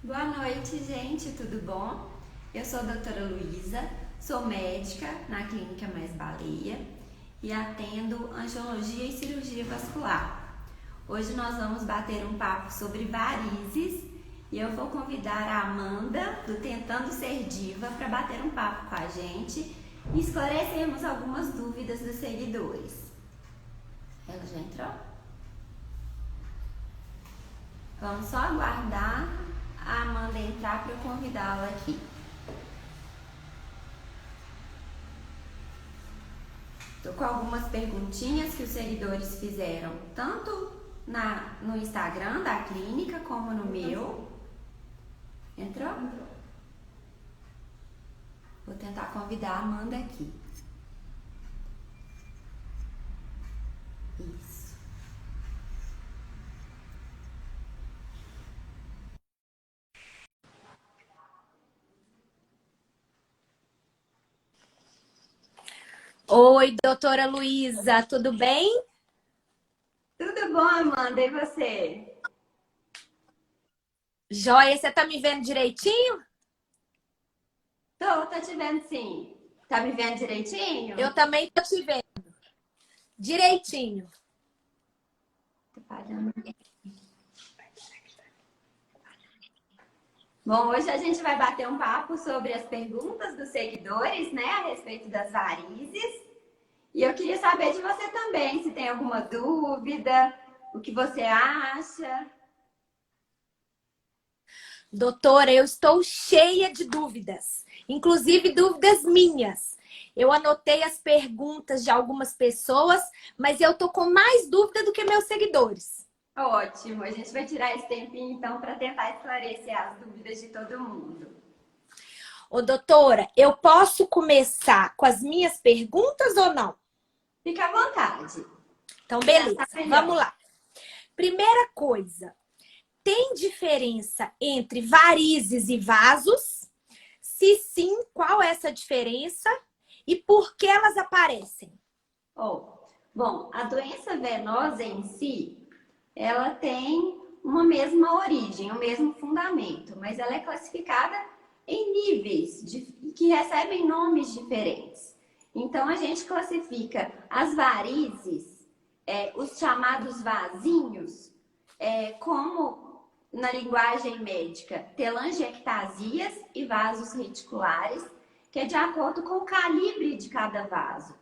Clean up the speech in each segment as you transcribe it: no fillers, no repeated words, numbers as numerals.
Boa noite, gente, tudo bom? Eu sou a doutora Luísa, sou médica na Clínica Mais Baleia e atendo angiologia e cirurgia vascular. Hoje nós vamos bater um papo sobre varizes e eu vou convidar a Amanda, do Tentando Ser Diva, para bater um papo com a gente e esclarecermos algumas dúvidas dos seguidores. Ela já entrou? Vamos só aguardar a Amanda entrar para eu convidá-la aqui. Estou com algumas perguntinhas que os seguidores fizeram, tanto no Instagram da clínica como no meu. Entrou? Vou tentar convidar a Amanda aqui. Isso. Oi, doutora Luísa, tudo bem? Tudo bom, Amanda? E você? Joia, você tá me vendo direitinho? Tô te vendo sim. Tá me vendo Eu direitinho? também tô te vendo direitinho. Tô falhando. Bom, hoje a gente vai bater um papo sobre as perguntas dos seguidores, né, a respeito das varizes. E eu queria saber de você também, se tem alguma dúvida, o que você acha. Doutora, eu estou cheia de dúvidas, inclusive dúvidas minhas. Eu anotei as perguntas de algumas pessoas, mas eu tô com mais dúvida do que meus seguidores. Ótimo, a gente vai tirar esse tempinho então para tentar esclarecer as dúvidas de todo mundo. Ô, doutora, eu posso começar com as minhas perguntas ou não? Fica à vontade. Então, Pensar beleza, vamos melhor. lá. Primeira coisa, tem diferença entre varizes e vasos? Se sim, qual é essa diferença e por que elas aparecem? Bom, a doença venosa em si, ela tem uma mesma origem, o mesmo fundamento, mas ela é classificada em níveis que recebem nomes diferentes. Então, a gente classifica as varizes, os chamados vasinhos, como na linguagem médica, telangiectasias e vasos reticulares, que é de acordo com o calibre de cada vaso.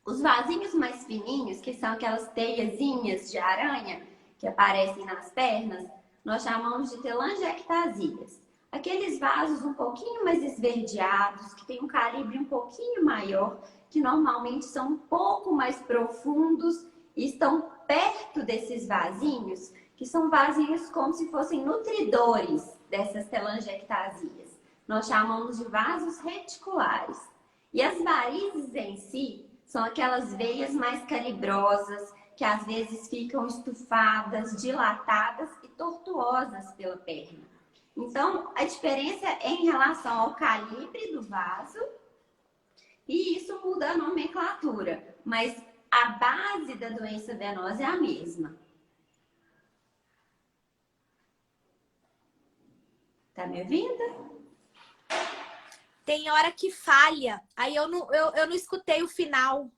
Os vasinhos mais fininhos, que são aquelas teiazinhas de aranha que aparecem nas pernas, nós chamamos de telangiectasias. Aqueles vasos um pouquinho mais esverdeados, que têm um calibre um pouquinho maior, que normalmente são um pouco mais profundos e estão perto desses vasinhos, que são vasinhos como se fossem nutridores dessas telangiectasias. Nós chamamos de vasos reticulares. E as varizes em si são aquelas veias mais calibrosas, que às vezes ficam estufadas, dilatadas e tortuosas pela perna. Então, a diferença é em relação ao calibre do vaso e isso muda a nomenclatura, mas a base da doença venosa é a mesma. Tá me ouvindo? Tem hora que falha, aí eu não escutei o final.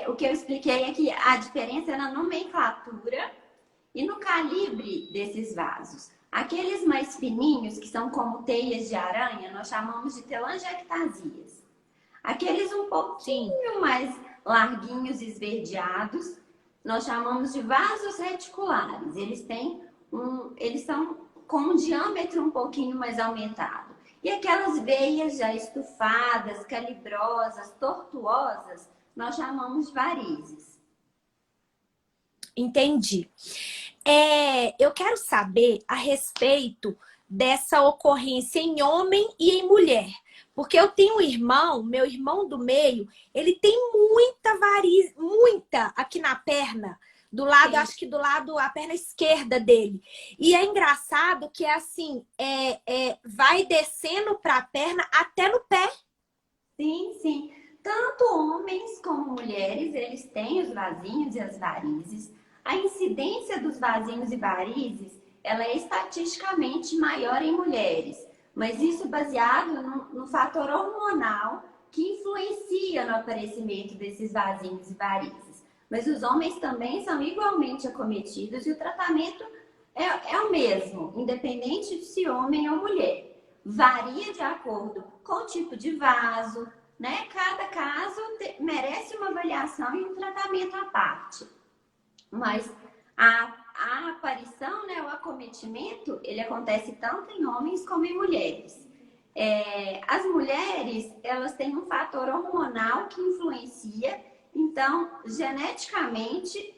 O que eu expliquei é que a diferença é na nomenclatura e no calibre desses vasos. Aqueles mais fininhos, que são como teias de aranha, nós chamamos de telangiectasias. Aqueles um Sim, pouquinho mais larguinhos, esverdeados, nós chamamos de vasos reticulares. Eles são com um diâmetro um pouquinho mais aumentado. E aquelas veias já estufadas, calibrosas, tortuosas, nós chamamos de varizes. entendi. Eu quero saber a respeito dessa ocorrência em homem e em mulher. Porque eu tenho um irmão, meu irmão do meio, ele tem muita variz, muita aqui na perna, do lado, Sim, acho que do lado, a perna esquerda dele. E é engraçado que é assim, vai descendo para a perna até no pé. sim, sim. Tanto homens como mulheres, eles têm os vasinhos e as varizes. A incidência dos vasinhos e varizes, ela é estatisticamente maior em mulheres, mas isso baseado no fator hormonal que influencia no aparecimento desses vasinhos e varizes. Mas os homens também são igualmente acometidos e o tratamento é o mesmo, independente de se homem ou mulher. Varia de acordo com o tipo de vaso, né? Cada caso merece uma avaliação e um tratamento à parte. Mas a aparição, né, o acometimento, ele acontece tanto em homens como em mulheres. As mulheres, elas têm um fator hormonal que influencia, então, geneticamente,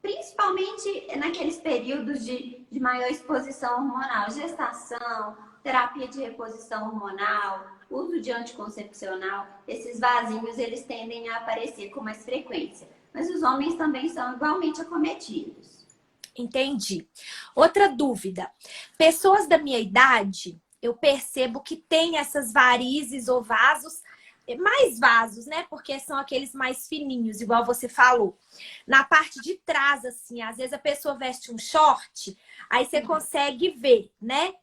principalmente naqueles períodos de maior exposição hormonal, gestação, terapia de reposição hormonal, uso de anticoncepcional, esses vasinhos, eles tendem a aparecer com mais frequência. Mas os homens também são igualmente acometidos. Entendi. Outra dúvida. Pessoas da minha idade, eu percebo que tem essas varizes ou vasos, mais vasos, né? Porque são aqueles mais fininhos, igual você falou. Na parte de trás, assim, às vezes a pessoa veste um short, aí você consegue ver, né?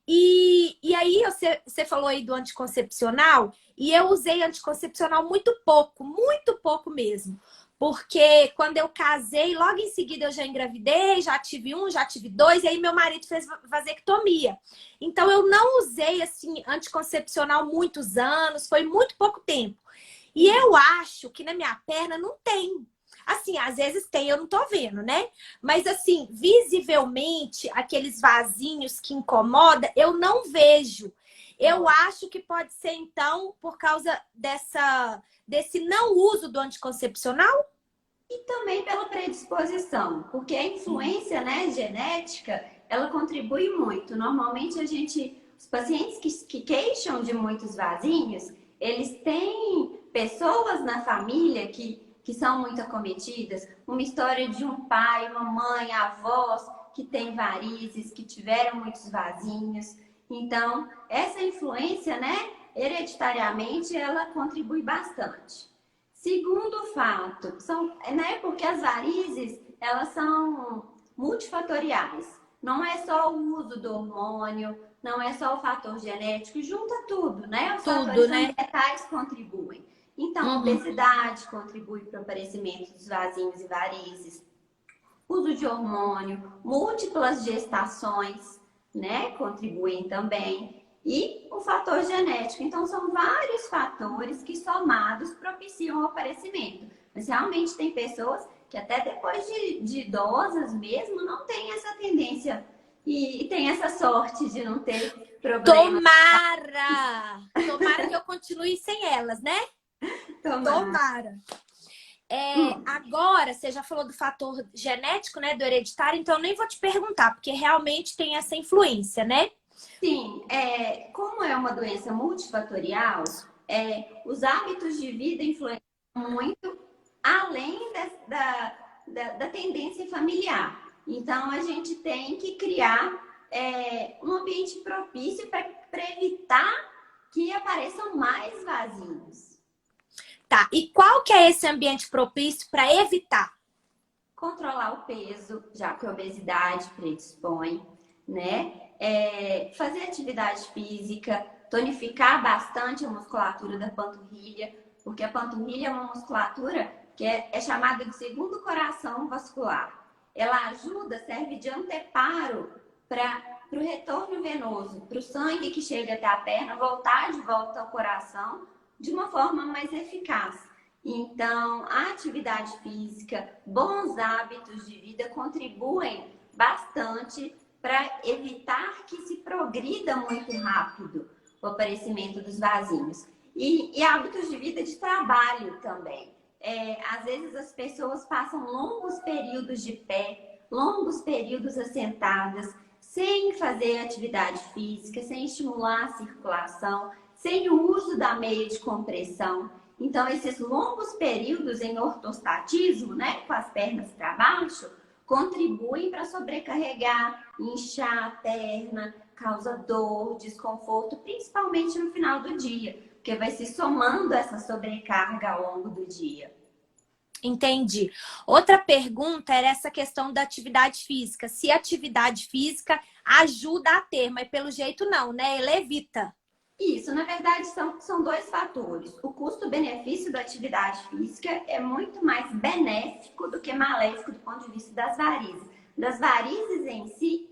E aí você falou aí do anticoncepcional, e eu usei anticoncepcional muito pouco mesmo. Porque quando eu casei, logo em seguida eu já engravidei, já tive um, já tive dois, e aí meu marido fez vasectomia. Então eu não usei assim anticoncepcional muitos anos, foi muito pouco tempo. E eu acho que na minha perna não tem. Assim, às vezes tem, eu não tô vendo, né? Mas assim, visivelmente, aqueles vasinhos que incomoda, eu não vejo. Eu acho que pode ser, então, por causa desse não uso do anticoncepcional? E também pela predisposição, porque a influência, né, genética, ela contribui muito. Normalmente os pacientes que queixam de muitos vasinhos, eles têm pessoas na família que são muito acometidas, uma história de um pai, uma mãe, avós que têm varizes, que tiveram muitos vasinhos. Então, essa influência, né, hereditariamente, ela contribui bastante. Segundo fato, né, porque as varizes, elas são multifatoriais. Não é só o uso do hormônio, não é só o fator genético, junta tudo, né? Os Tudo, fatores né? ambientais contribuem. Então, a obesidade contribui para o aparecimento dos vasinhos e varizes, uso de hormônio, múltiplas gestações, né, contribuem também. E o fator genético. Então, são vários fatores que, somados, propiciam o aparecimento. Mas, realmente, tem pessoas que, até depois de idosas mesmo, não têm essa tendência e tem essa sorte de não ter problema. Tomara! Tomara que eu continue sem elas, né? Tomara. Agora, você já falou do fator genético, né? Do hereditário, então eu nem vou te perguntar, porque realmente tem essa influência, né? Sim, como é uma doença multifatorial, os hábitos de vida influenciam muito além da tendência familiar. Então, a gente tem que criar um ambiente propício para evitar que apareçam mais vazios. Tá, e qual que é esse ambiente propício para evitar? Controlar o peso, já que a obesidade predispõe, né? Fazer atividade física, tonificar bastante a musculatura da panturrilha, porque a panturrilha é uma musculatura que é chamada de segundo coração vascular. Ela ajuda, serve de anteparo para o retorno venoso, para o sangue que chega até a perna voltar de volta ao coração de uma forma mais eficaz. Então, a atividade física, bons hábitos de vida contribuem bastante para evitar que se progrida muito rápido o aparecimento dos vasinhos. E hábitos de vida de trabalho também. Às vezes as pessoas passam longos períodos de pé, longos períodos assentadas, sem fazer atividade física, sem estimular a circulação, sem o uso da meia de compressão. Então, esses longos períodos em ortostatismo, né, com as pernas para baixo, contribuem para sobrecarregar, inchar a perna, causa dor, desconforto, principalmente no final do dia, porque vai se somando essa sobrecarga ao longo do dia. Entendi. Outra pergunta era essa questão da atividade física. Se a atividade física ajuda a ter, mas pelo jeito não, né? Ele evita. Isso, na verdade, são dois fatores. O custo-benefício da atividade física é muito mais benéfico do que maléfico do ponto de vista das varizes. Das varizes em si,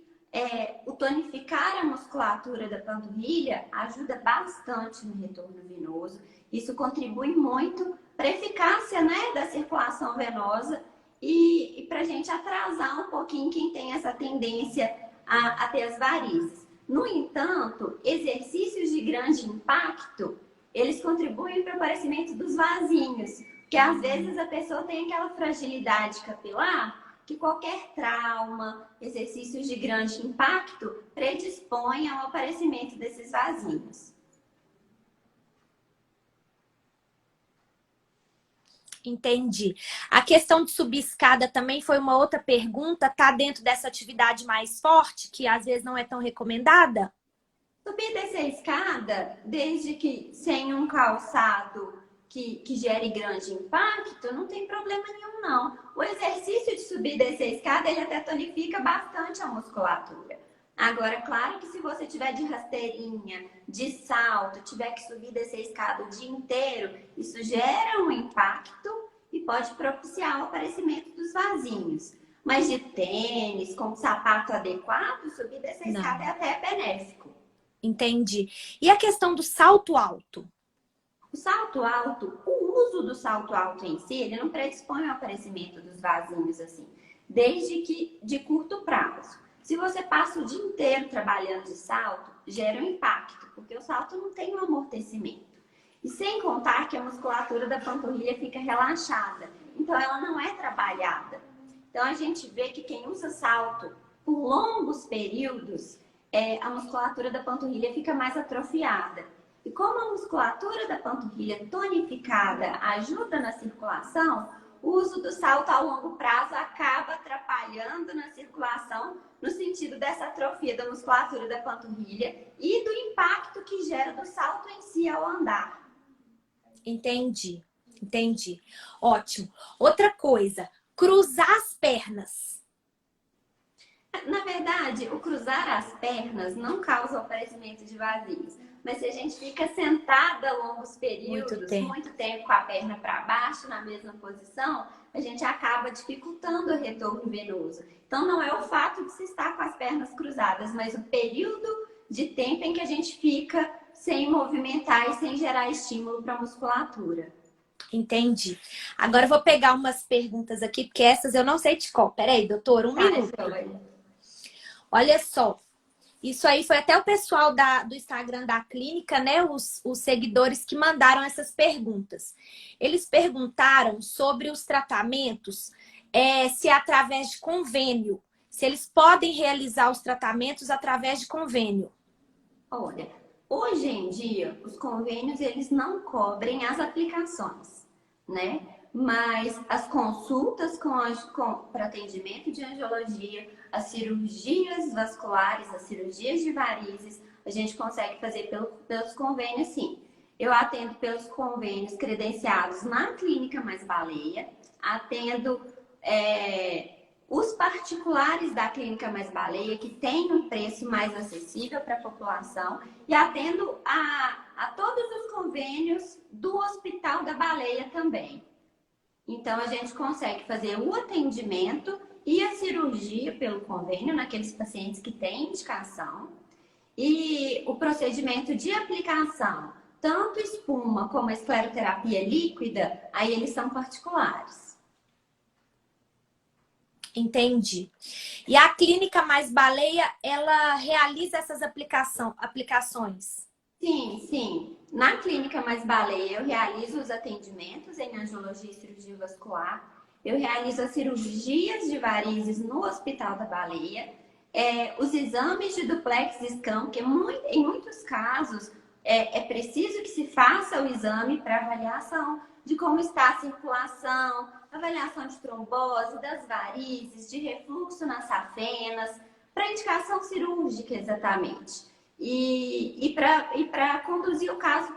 o tonificar a musculatura da panturrilha ajuda bastante no retorno venoso. Isso contribui muito para a eficácia, né, da circulação venosa e para a gente atrasar um pouquinho quem tem essa tendência a ter as varizes. No entanto, exercícios de grande impacto, eles contribuem para o aparecimento dos vasinhos, porque às vezes a pessoa tem aquela fragilidade capilar que qualquer trauma, exercícios de grande impacto predispõe ao aparecimento desses vasinhos. Entendi. A questão de subir escada também foi uma outra pergunta. Tá dentro dessa atividade mais forte, que às vezes não é tão recomendada? Subir e descer escada, desde que sem um calçado que gere grande impacto, não tem problema nenhum, não. O exercício de subir e descer escada, ele até tonifica bastante a musculatura. Agora, claro que se você tiver de rasteirinha, de salto, tiver que subir e descer escada o dia inteiro, isso gera um impacto e pode propiciar o aparecimento dos vasinhos. Mas de tênis, com sapato adequado, subir e descer escada é até benéfico. Entendi. E a questão do salto alto? O salto alto, o uso do salto alto em si, ele não predispõe ao aparecimento dos vasinhos assim, desde que de curto prazo. Se você passa o dia inteiro trabalhando de salto, gera um impacto, porque o salto não tem um amortecimento. E sem contar que a musculatura da panturrilha fica relaxada, então ela não é trabalhada. Então a gente vê que quem usa salto por longos períodos, a musculatura da panturrilha fica mais atrofiada. E como a musculatura da panturrilha tonificada ajuda na circulação, o uso do salto a longo prazo acaba atrapalhando na circulação, no sentido dessa atrofia da musculatura da panturrilha e do impacto que gera do salto em si ao andar. Entendi, entendi. Ótimo. Outra coisa, cruzar as pernas. Na verdade, o cruzar as pernas não causa o aparecimento de vazios. Mas se a gente fica sentada longos períodos, muito tempo com a perna para baixo, na mesma posição, a gente acaba dificultando o retorno venoso. Então, não é o fato de se estar com as pernas cruzadas, mas o período de tempo em que a gente fica sem movimentar e sem gerar estímulo para a musculatura. Entendi. Agora eu vou pegar umas perguntas aqui, porque essas eu não sei de qual. Peraí, doutor, um minuto. Olha só. Isso aí foi até o pessoal do Instagram da clínica, né? Os seguidores que mandaram essas perguntas. Eles perguntaram sobre os tratamentos, se é através de convênio, se eles podem realizar os tratamentos através de convênio. Olha, hoje em dia, os convênios, eles não cobrem as aplicações, né? Mas as consultas para atendimento de angiologia, as cirurgias vasculares, as cirurgias de varizes, a gente consegue fazer pelos convênios, sim. Eu atendo pelos convênios credenciados na Clínica Mais Baleia, atendo os particulares da Clínica Mais Baleia, que tem um preço mais acessível para a população, e atendo a todos os convênios do Hospital da Baleia também. Então, a gente consegue fazer o atendimento e a cirurgia pelo convênio naqueles pacientes que têm indicação. E o procedimento de aplicação, tanto espuma como a escleroterapia líquida, aí eles são particulares. Entendi. E a Clínica Mais Baleia, ela realiza essas aplicações? Sim, sim. Na Clínica Mais Baleia, eu realizo os atendimentos em angiologia e cirurgia vascular. Eu realizo as cirurgias de varizes no Hospital da Baleia. Os exames de duplex scan, porque em muitos casos é preciso que se faça o exame para avaliação de como está a circulação, avaliação de trombose, das varizes, de refluxo nas safenas, para indicação cirúrgica exatamente. E para conduzir o caso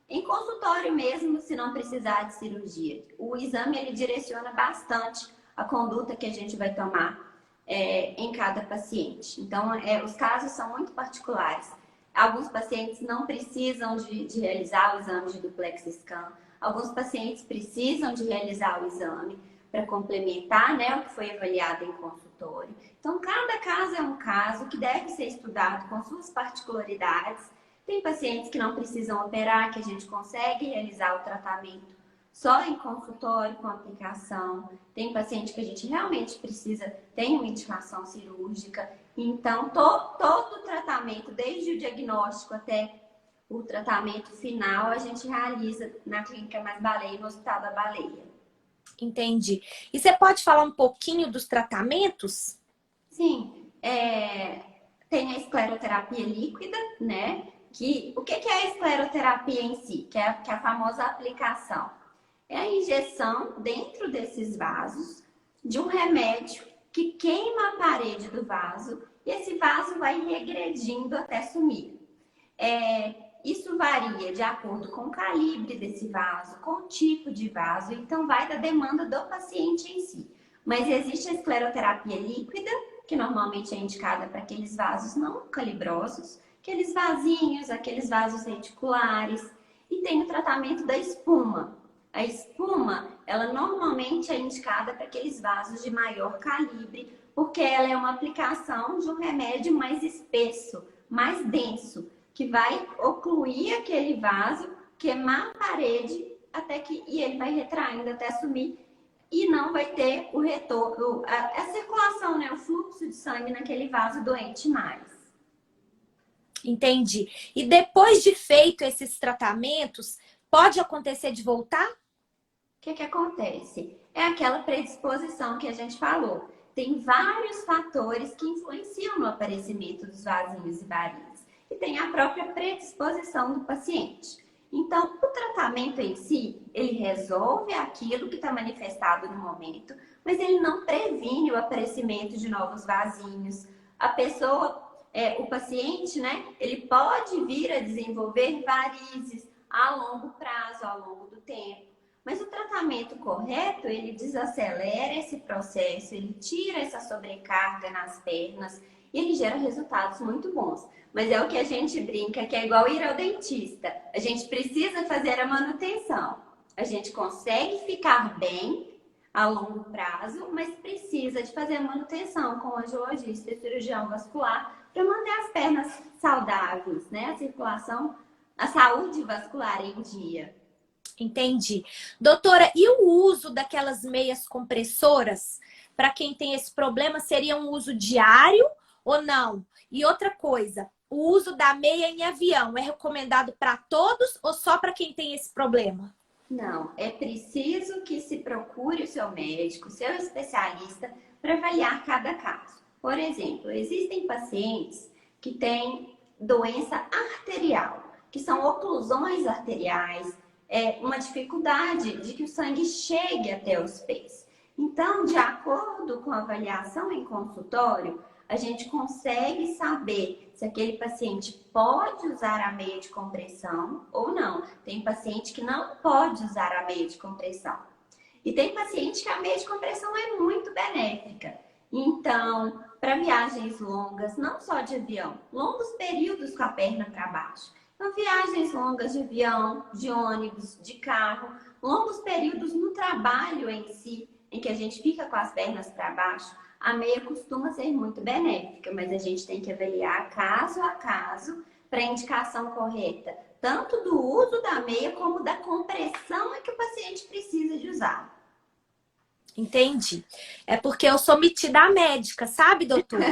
em consultório mesmo, se não precisar de cirurgia. O exame, ele direciona bastante a conduta que a gente vai tomar em cada paciente. Então, os casos são muito particulares. Alguns pacientes não precisam de realizar o exame de duplex scan. Alguns pacientes precisam de realizar o exame para complementar, né, o que foi avaliado em consultório. Então, cada caso é um caso que deve ser estudado com suas particularidades. Tem pacientes que não precisam operar, que a gente consegue realizar o tratamento só em consultório com aplicação. Tem paciente que a gente realmente precisa, tem uma indicação cirúrgica. Então, todo o tratamento, desde o diagnóstico até o tratamento final, a gente realiza na Clínica Mais Baleia, no Hospital da Baleia. Entendi. E você pode falar um pouquinho dos tratamentos? Sim, tem a escleroterapia líquida, né? O que é a escleroterapia em si? Que é a famosa aplicação. É a injeção dentro desses vasos de um remédio que queima a parede do vaso e esse vaso vai regredindo até sumir. Isso varia de acordo com o calibre desse vaso, com o tipo de vaso, então vai da demanda do paciente em si. Mas existe a escleroterapia líquida, que normalmente é indicada para aqueles vasos não calibrosos, aqueles vasinhos, aqueles vasos reticulares, e tem o tratamento da espuma. A espuma, ela normalmente é indicada para aqueles vasos de maior calibre, porque ela é uma aplicação de um remédio mais espesso, mais denso, que vai ocluir aquele vaso, queimar a parede, e ele vai retraindo até sumir, e não vai ter o retorno, a circulação, né, o fluxo de sangue naquele vaso doente mais. Entendi. E depois de feito esses tratamentos, pode acontecer de voltar? O que acontece? É aquela predisposição que a gente falou. Tem vários fatores que influenciam no aparecimento dos vasinhos e varizes. E tem a própria predisposição do paciente. Então, o tratamento em si, ele resolve aquilo que está manifestado no momento, mas ele não previne o aparecimento de novos vasinhos. A pessoa, o paciente, né, ele pode vir a desenvolver varizes a longo prazo, ao longo do tempo. Mas o tratamento correto, ele desacelera esse processo, ele tira essa sobrecarga nas pernas e ele gera resultados muito bons. Mas é o que a gente brinca, que é igual ir ao dentista. A gente precisa fazer a manutenção. A gente consegue ficar bem a longo prazo, mas precisa de fazer a manutenção com o angiologista e cirurgião vascular para manter as pernas saudáveis, né? A circulação, a saúde vascular em dia. Entendi. Doutora, e o uso daquelas meias compressoras? Para quem tem esse problema, seria um uso diário ou não? E outra coisa, o uso da meia em avião é recomendado para todos ou só para quem tem esse problema? Não, é preciso que se procure o seu médico, o seu especialista, para avaliar cada caso. Por exemplo, existem pacientes que têm doença arterial, que são oclusões arteriais, uma dificuldade de que o sangue chegue até os pés. Então, de acordo com a avaliação em consultório, a gente consegue saber se aquele paciente pode usar a meia de compressão ou não. Tem paciente que não pode usar a meia de compressão. E tem paciente que a meia de compressão é muito benéfica. Então, para viagens longas, não só de avião, longos períodos com a perna para baixo. Então, viagens longas de avião, de ônibus, de carro, longos períodos no trabalho em si, em que a gente fica com as pernas para baixo, a meia costuma ser muito benéfica, mas a gente tem que avaliar caso a caso para a indicação correta, tanto do uso da meia como da compressão que o paciente precisa de usar. Entendi. É porque eu sou metida à médica, sabe, doutora?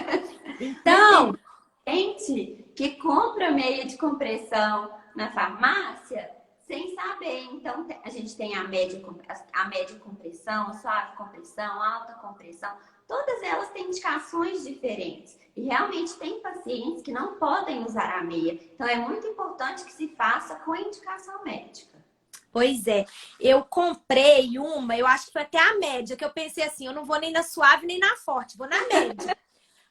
Então, gente que compra meia de compressão na farmácia sem saber. Então, a gente tem a média compressão, suave compressão, alta compressão. Todas elas têm indicações diferentes. E realmente tem pacientes que não podem usar a meia. Então, é muito importante que se faça com indicação médica. pois é, eu comprei uma, eu acho que foi até a média, que eu pensei assim, eu não vou nem na suave nem na forte, vou na média.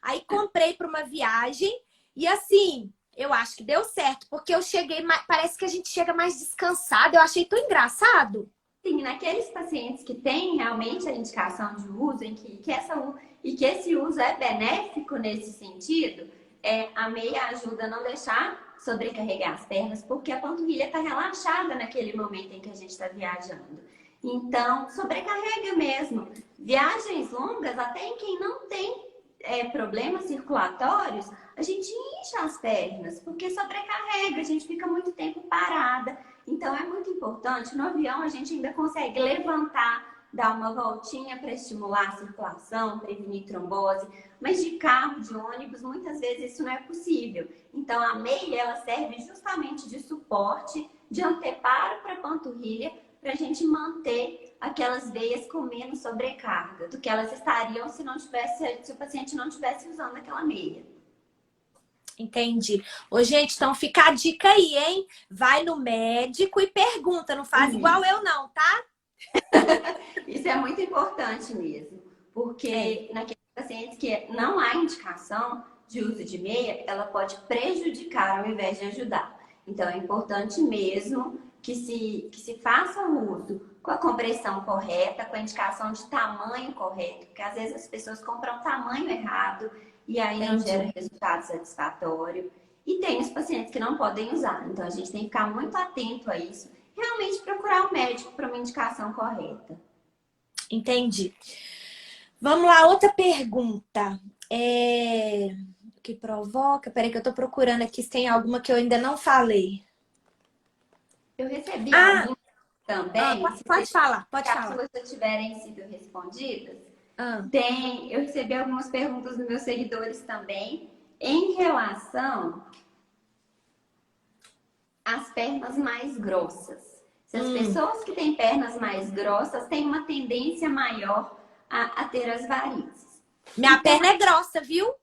Aí comprei para uma viagem e assim, Eu acho que deu certo, porque eu cheguei, parece que a gente chega mais descansado. Eu achei tão engraçado. Sim, naqueles pacientes que têm realmente a indicação de uso, e que esse uso é benéfico nesse sentido, a meia ajuda a não deixar sobrecarregar as pernas, porque a panturrilha está relaxada naquele momento em que a gente está viajando. Então, sobrecarrega mesmo. Viagens longas, até em quem não tem problemas circulatórios, a gente incha as pernas, porque sobrecarrega, a gente fica muito tempo parada. Então é muito importante, no avião a gente ainda consegue levantar, dar uma voltinha para estimular a circulação, prevenir trombose, mas de carro, de ônibus, muitas vezes isso não é possível. Então a meia, ela serve justamente de suporte, de anteparo para a panturrilha, para a gente manter aquelas veias com menos sobrecarga do que elas estariam se o paciente não estivesse usando aquela meia. Entendi. Ô, gente, então fica a dica aí, hein? Vai no médico e pergunta, não faz igual eu não, tá? Isso é muito importante mesmo, porque naqueles pacientes que não há indicação de uso de meia, ela pode prejudicar ao invés de ajudar. Então é importante mesmo que se faça o uso com a compressão correta, com a indicação de tamanho correto, porque às vezes as pessoas compram tamanho errado e aí não gera resultado satisfatório. E tem os pacientes que não podem usar, então a gente tem que ficar muito atento a isso, realmente procurar o médico para uma indicação correta. Entendi. Vamos lá, outra pergunta. O que provoca? Peraí que eu tô procurando aqui se tem alguma que eu ainda não falei. Eu recebi algumas também. Pode falar, pode Se falar. as suas tiverem sido respondidas, Ah. eu recebi algumas perguntas dos meus seguidores também em relação às pernas mais grossas. Se as pessoas que têm pernas mais grossas têm uma tendência maior a ter as varizes. Minha perna é grossa, viu?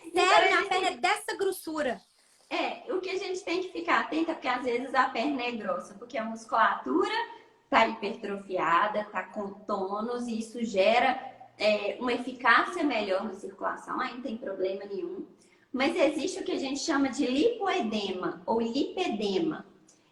Então, Sério, minha perna é dessa grossura. O que a gente tem que ficar atenta, porque às vezes a perna é grossa, porque a musculatura está hipertrofiada, está com tônus, e isso gera uma eficácia melhor na circulação, aí não tem problema nenhum. Mas existe o que a gente chama de lipoedema ou lipedema,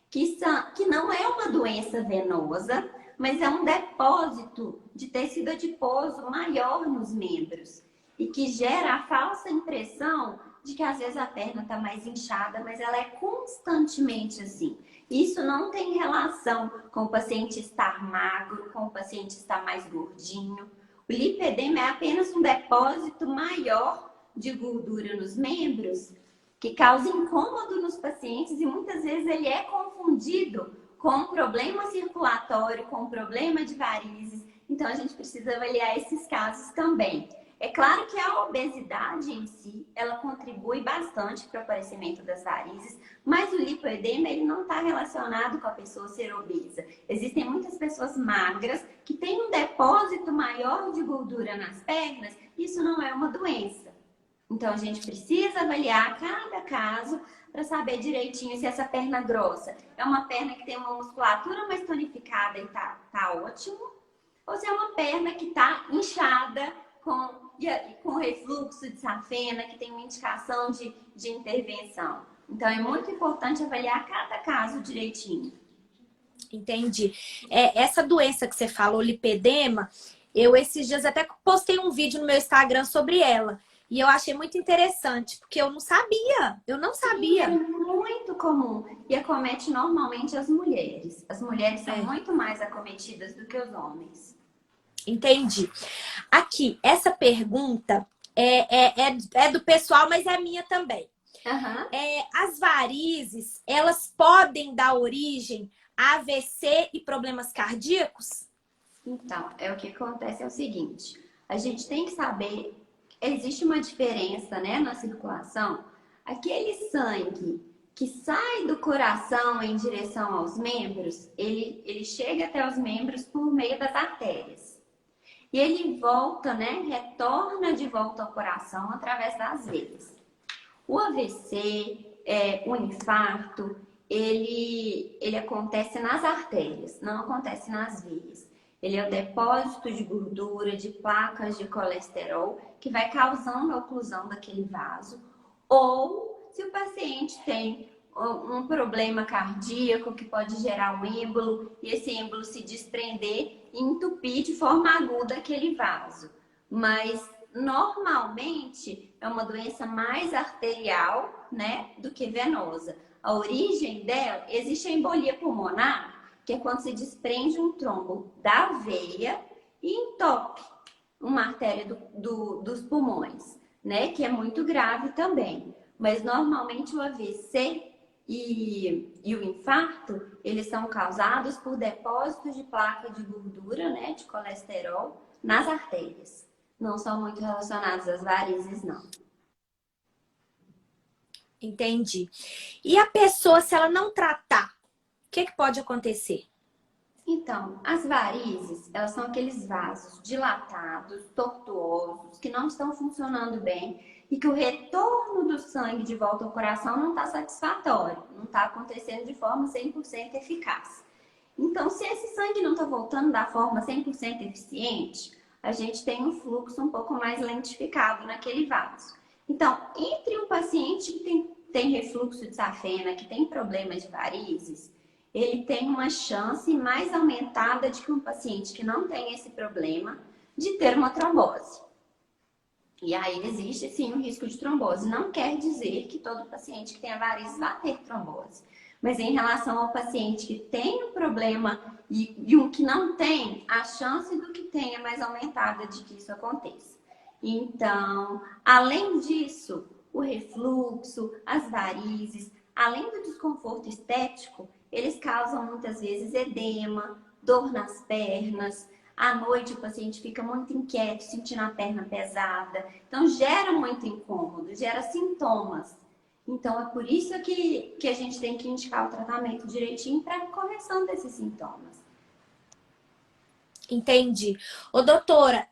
que não é uma doença venosa, mas é um depósito de tecido adiposo maior nos membros e que gera a falsa impressão de que às vezes a perna está mais inchada, mas ela é constantemente assim. Isso não tem relação com o paciente estar magro, com o paciente estar mais gordinho. O lipedema é apenas um depósito maior de gordura nos membros que causa incômodo nos pacientes e muitas vezes ele é confundido com problema circulatório, com problema de varizes. Então a gente precisa avaliar esses casos também. É claro que a obesidade em si, ela contribui bastante para o aparecimento das varizes, mas o lipoedema ele não está relacionado com a pessoa ser obesa. Existem muitas pessoas magras que têm um depósito maior de gordura nas pernas, isso não é uma doença. Então a gente precisa avaliar cada caso para saber direitinho se essa perna grossa é uma perna que tem uma musculatura mais tonificada e tá ótimo, ou se é uma perna que está inchada com refluxo de safena, que tem uma indicação de intervenção. Então, é muito importante avaliar cada caso direitinho. Entendi. Essa doença que você falou, lipedema, eu esses dias até postei um vídeo no meu Instagram sobre ela. E eu achei muito interessante, porque eu não sabia. Eu não sabia. Sim, é muito comum. E acomete normalmente as mulheres. As mulheres são muito mais acometidas do que os homens. Entendi. Aqui, essa pergunta é do pessoal, mas é minha também. As varizes, elas podem dar origem a AVC e problemas cardíacos? Então, o que acontece é o seguinte. A gente tem que saber, existe uma diferença, né, na circulação. Aquele sangue que sai do coração em direção aos membros, ele chega até os membros por meio das artérias. E ele volta, né? Retorna de volta ao coração através das veias. O AVC, o infarto, ele acontece nas artérias, não acontece nas veias. Ele é o depósito de gordura, de placas de colesterol, que vai causando a oclusão daquele vaso. Ou se o paciente tem um problema cardíaco que pode gerar um êmbolo e esse êmbolo se desprender e entupir de forma aguda aquele vaso. Mas normalmente é uma doença mais arterial, né, do que venosa. A origem dela, existe a embolia pulmonar, que é quando se desprende um trombo da veia e entope uma artéria dos pulmões, né, que é muito grave também. Mas normalmente o AVC e o infarto, eles são causados por depósitos de placa de gordura, né, de colesterol, nas artérias. Não são muito relacionados às varizes, não. Entendi. E a pessoa, se ela não tratar, o que pode acontecer? Então, as varizes, elas são aqueles vasos dilatados, tortuosos, que não estão funcionando bem e que o retorno do sangue de volta ao coração não está satisfatório, não está acontecendo de forma 100% eficaz. Então, se esse sangue não está voltando da forma 100% eficiente, a gente tem um fluxo um pouco mais lentificado naquele vaso. Então, entre um paciente que tem refluxo de safena, que tem problemas de varizes, ele tem uma chance mais aumentada de que um paciente que não tem esse problema de ter uma trombose. E aí existe sim o risco de trombose. Não quer dizer que todo paciente que tem varizes vai ter trombose. Mas em relação ao paciente que tem um problema e um que não tem, a chance do que tem é mais aumentada de que isso aconteça. Então, além disso, o refluxo, as varizes, além do desconforto estético, eles causam muitas vezes edema, dor nas pernas. À noite o paciente fica muito inquieto, sentindo a perna pesada. Então gera muito incômodo, gera sintomas. Então é por isso que a gente tem que indicar o tratamento direitinho para a correção desses sintomas. Entendi. Ô, doutora,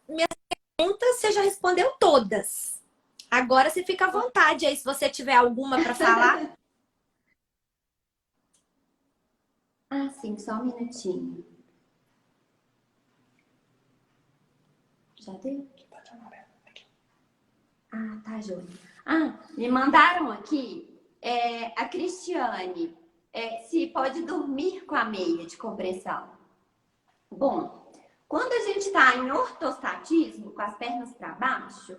minhas perguntas você já respondeu todas. Agora você fica à vontade aí, se você tiver alguma para falar. Ah, sim, só um minutinho. Já deu? Ah, tá, Júlia. Ah, me mandaram aqui a Cristiane se pode dormir com a meia de compressão. Bom, quando a gente está em ortostatismo, com as pernas para baixo,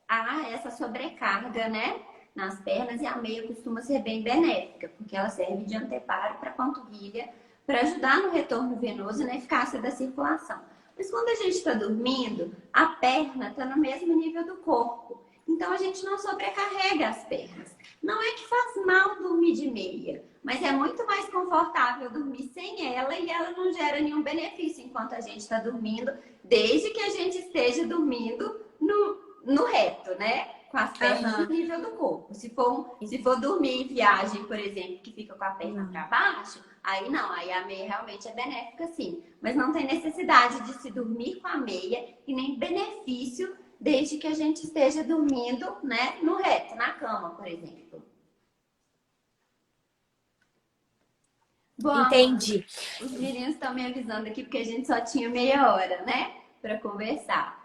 há essa sobrecarga, né, nas pernas e a meia costuma ser bem benéfica, porque ela serve de anteparo para a panturrilha, para ajudar no retorno venoso e na eficácia da circulação. Mas quando a gente está dormindo, a perna está no mesmo nível do corpo. Então a gente não sobrecarrega as pernas. Não é que faz mal dormir de meia, mas é muito mais confortável dormir sem ela e ela não gera nenhum benefício enquanto a gente está dormindo, desde que a gente esteja dormindo no reto, né? Com as pernas no nível do corpo. Se for dormir em viagem, por exemplo, que fica com a perna para baixo, aí não, aí a meia realmente é benéfica sim. Mas não tem necessidade de se dormir com a meia e nem benefício desde que a gente esteja dormindo, né, no reto, na cama, por exemplo. Bom, entendi. Os meninos estão me avisando aqui porque a gente só tinha meia hora, né, para conversar.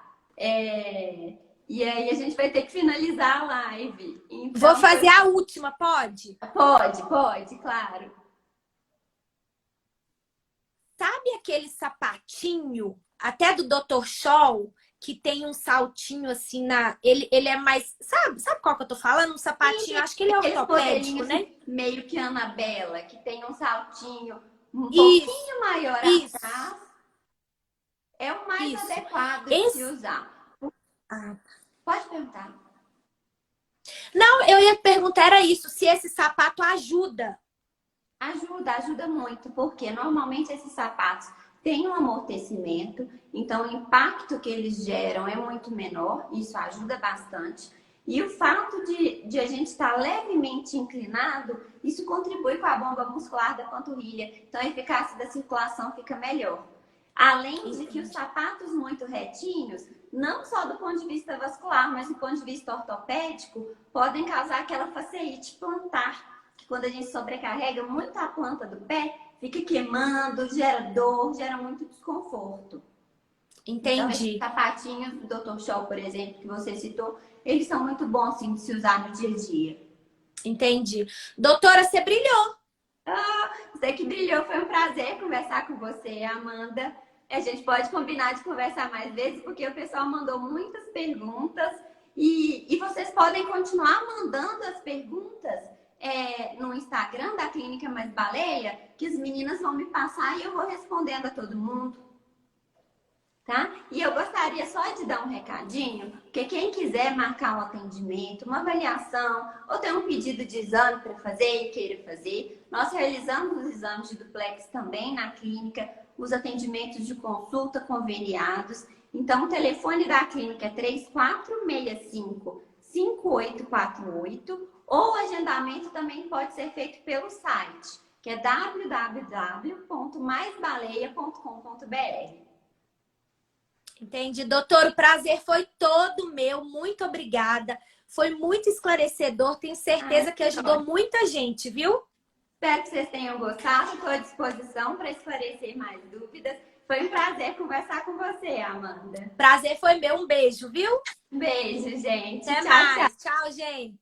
E aí a gente vai ter que finalizar a live. Então, vou fazer a última, pode? Pode, claro. Sabe aquele sapatinho, até do Dr. Scholl, que tem um saltinho assim na... Ele é mais... Sabe qual que eu tô falando? Um sapatinho, acho que ele é ortopédico, né? Assim, meio que Anabela, que tem um saltinho um pouquinho maior atrás. É o mais adequado de se usar. Pode perguntar. Não, eu ia perguntar era isso, se esse sapato ajuda. Ajuda muito, porque normalmente esses sapatos têm um amortecimento, então o impacto que eles geram é muito menor, isso ajuda bastante. E o fato de a gente estar levemente inclinado, isso contribui com a bomba muscular da panturrilha, então a eficácia da circulação fica melhor. Além de que os sapatos muito retinhos, não só do ponto de vista vascular, mas do ponto de vista ortopédico, podem causar aquela faceite plantar, que quando a gente sobrecarrega muito a planta do pé, fica queimando, gera dor, gera muito desconforto. Então, esses Entendi, sapatinhos do Dr. Scholl, por exemplo, que você citou, eles são muito bons, sim, de se usar no dia a dia. entendi. Doutora, você brilhou. Você que brilhou, foi um prazer conversar com você, Amanda. A gente pode combinar de conversar mais vezes, porque o pessoal mandou muitas perguntas e vocês podem continuar mandando as perguntas no Instagram da Clínica Mais Baleia, que as meninas vão me passar e eu vou respondendo a todo mundo. Tá? E eu gostaria só de dar um recadinho, porque quem quiser marcar um atendimento, uma avaliação, ou ter um pedido de exame para fazer e queira fazer, nós realizamos os exames de duplex também na clínica, os atendimentos de consulta conveniados. Então, o telefone da clínica é 3465-5848, ou o agendamento também pode ser feito pelo site, que é www.maisbaleia.com.br. Entendi, doutor. O prazer foi todo meu. Muito obrigada. Foi muito esclarecedor. Tenho Ai, certeza que que ajudou ótimo. muita gente, viu? Espero que vocês tenham gostado. Estou à disposição para esclarecer mais dúvidas. Foi um prazer conversar com você, Amanda. Prazer foi meu. Um beijo, viu? Um beijo, gente. Até Tchau, tchau. mais. Tchau, gente.